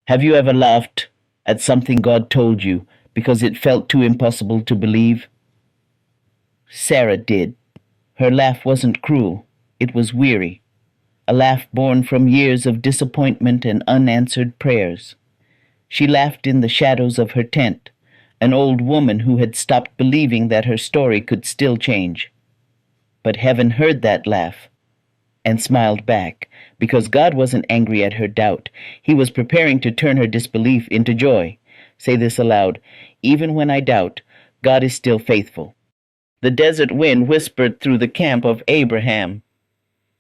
Have you ever laughed at something God told you because it felt too impossible to believe? Sarah did. Her laugh wasn't cruel, it was weary, a laugh born from years of disappointment and unanswered prayers. She laughed in the shadows of her tent, an old woman who had stopped believing that her story could still change. But heaven heard that laugh and smiled back, because God wasn't angry at her doubt. He was preparing to turn her disbelief into joy. Say this aloud: even when I doubt, God is still faithful. The desert wind whispered through the camp of Abraham.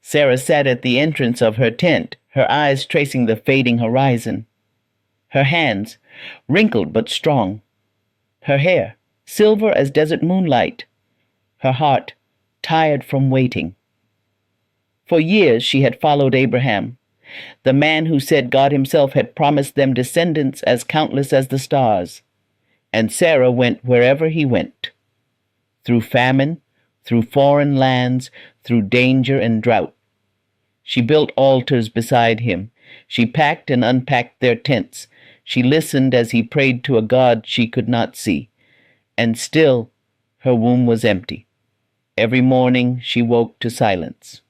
Sarah sat at the entrance of her tent, her eyes tracing the fading horizon. Her hands, wrinkled but strong. Her hair, silver as desert moonlight. Her heart, tired from waiting. For years she had followed Abraham, the man who said God himself had promised them descendants as countless as the stars. And Sarah went wherever he went. Through famine, through foreign lands, through danger and drought. She built altars beside him. She packed and unpacked their tents. She listened as he prayed to a God she could not see. And still her womb was empty. Every morning she woke to silence.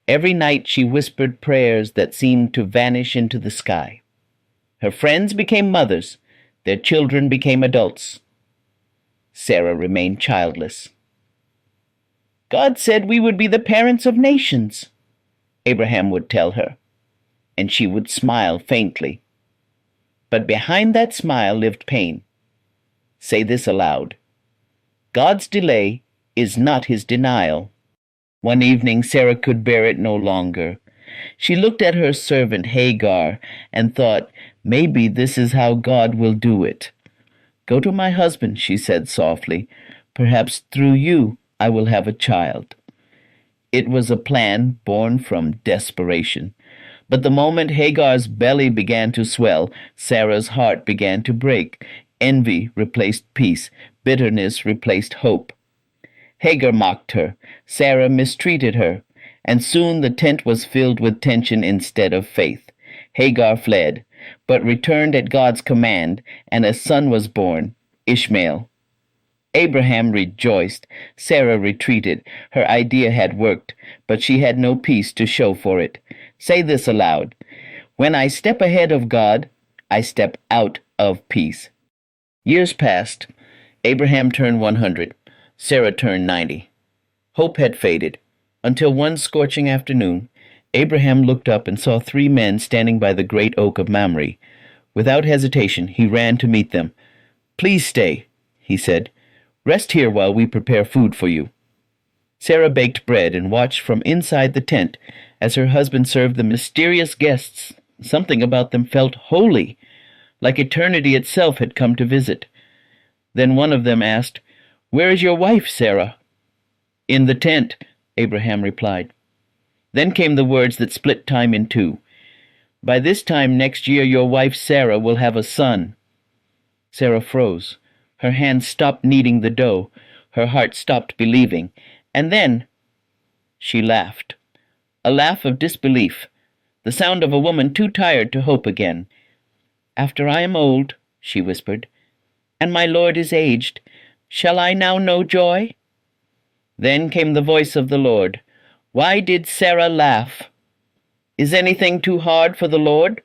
Every night she whispered prayers that seemed to vanish into the sky. Her friends became mothers. Their children became adults. Sarah remained childless. God said we would be the parents of nations, Abraham would tell her, and she would smile faintly. But behind that smile lived pain. Say this aloud: God's delay is not his denial. One evening Sarah could bear it no longer. She looked at her servant Hagar and thought, maybe this is how God will do it. Go to my husband, she said softly. Perhaps through you I will have a child. It was a plan born from desperation. But the moment Hagar's belly began to swell, Sarah's heart began to break. Envy replaced peace. Bitterness replaced hope. Hagar mocked her. Sarah mistreated her. And soon the tent was filled with tension instead of faith. Hagar fled, but returned at God's command, and a son was born, Ishmael. Abraham rejoiced. Sarah retreated. Her idea had worked, but she had no peace to show for it. Say this aloud: when I step ahead of God, I step out of peace. Years passed. Abraham turned 100. Sarah turned 90. Hope had faded, until one scorching afternoon, Abraham looked up and saw 3 men standing by the great oak of Mamre. Without hesitation, he ran to meet them. Please stay, he said. Rest here while we prepare food for you. Sarah baked bread and watched from inside the tent as her husband served the mysterious guests. Something about them felt holy, like eternity itself had come to visit. Then one of them asked, Where is your wife, Sarah? In the tent, Abraham replied. Then came the words that split time in two. By this time next year your wife Sarah will have a son. Sarah froze. Her hands stopped kneading the dough. Her heart stopped believing. And then she laughed. A laugh of disbelief, the sound of a woman too tired to hope again. After I am old, she whispered, and my Lord is aged, shall I now know joy? Then came the voice of the Lord. Why did Sarah laugh? Is anything too hard for the Lord?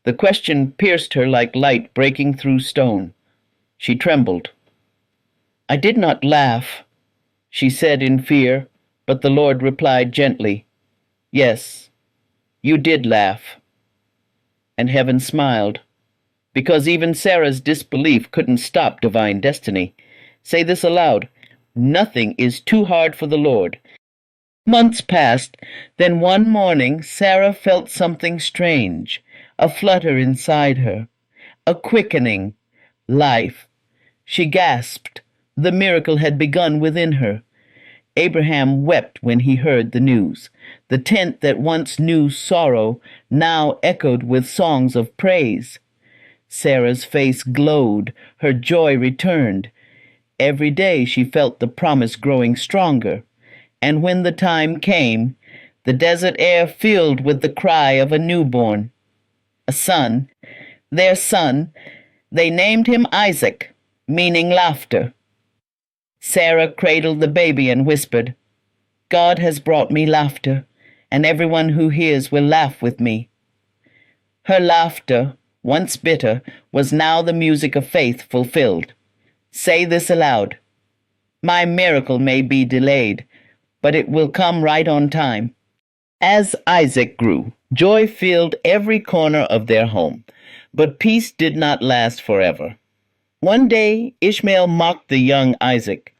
The question pierced her like light breaking through stone. She trembled. I did not laugh, she said in fear, but the Lord replied gently, Yes, you did laugh. And heaven smiled, because even Sarah's disbelief couldn't stop divine destiny. Say this aloud: nothing is too hard for the Lord. Months passed. Then one morning Sarah felt something strange, a flutter inside her, a quickening, life. She gasped. The miracle had begun within her. Abraham wept when he heard the news. The tent that once knew sorrow now echoed with songs of praise. Sarah's face glowed. Her joy returned. Every day she felt the promise growing stronger. And when the time came, the desert air filled with the cry of a newborn, a son, their son. They named him Isaac, meaning laughter. Sarah cradled the baby and whispered, God has brought me laughter, and everyone who hears will laugh with me. Her laughter, once bitter, was now the music of faith fulfilled. Say this aloud. My miracle may be delayed, but it will come right on time. As Isaac grew, joy filled every corner of their home, but peace did not last forever. One day, Ishmael mocked the young Isaac.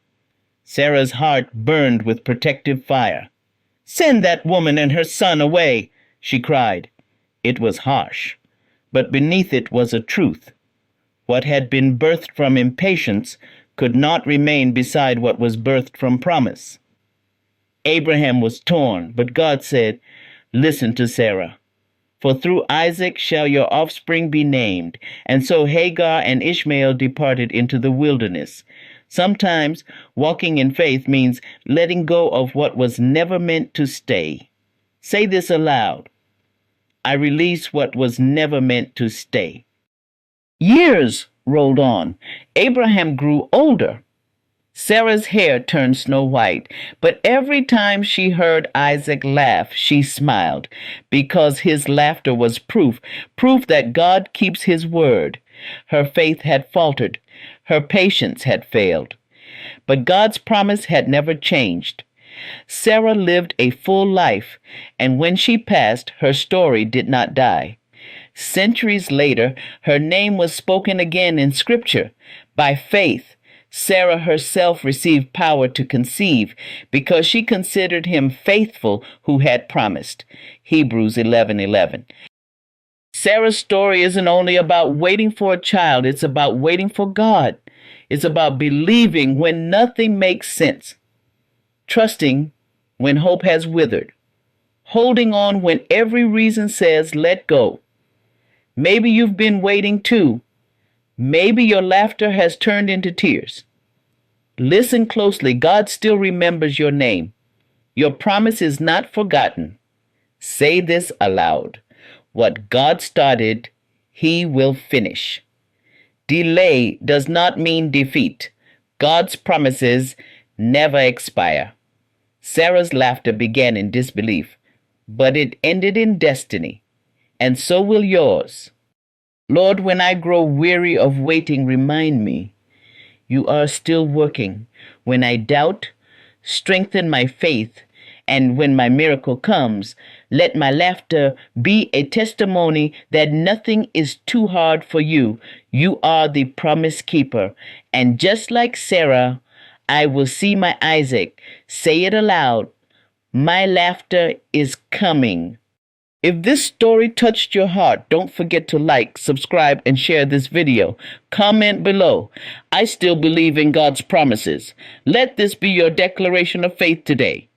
Sarah's heart burned with protective fire. Send that woman and her son away, she cried. It was harsh, but beneath it was a truth. What had been birthed from impatience could not remain beside what was birthed from promise. Abraham was torn, but God said, Listen to Sarah. For through Isaac shall your offspring be named. And so Hagar and Ishmael departed into the wilderness. Sometimes walking in faith means letting go of what was never meant to stay. Say this aloud. I release what was never meant to stay. Years rolled on. Abraham grew older. Sarah's hair turned snow white, but every time she heard Isaac laugh, she smiled, because his laughter was proof that God keeps his word. Her faith had faltered. Her patience had failed. But God's promise had never changed. Sarah lived a full life, and when she passed, her story did not die. Centuries later, her name was spoken again in Scripture. By faith, Sarah herself received power to conceive because she considered him faithful who had promised. Hebrews 11:11. Sarah's story isn't only about waiting for a child, it's about waiting for God. It's about believing when nothing makes sense, trusting when hope has withered, holding on when every reason says let go. Maybe you've been waiting too. Maybe your laughter has turned into tears. Listen closely. God still remembers your name. Your promise is not forgotten. Say this aloud. What God started, He will finish. Delay does not mean defeat. God's promises never expire. Sarah's laughter began in disbelief, but it ended in destiny, and so will yours. Lord, when I grow weary of waiting, remind me you are still working. When I doubt, strengthen my faith, and when my miracle comes, let my laughter be a testimony that nothing is too hard for you. You are the promise keeper, and just like Sarah, I will see my Isaac. Say it aloud. My laughter is coming. If this story touched your heart, don't forget to like, subscribe, and share this video. Comment below. I still believe in God's promises. Let this be your declaration of faith today.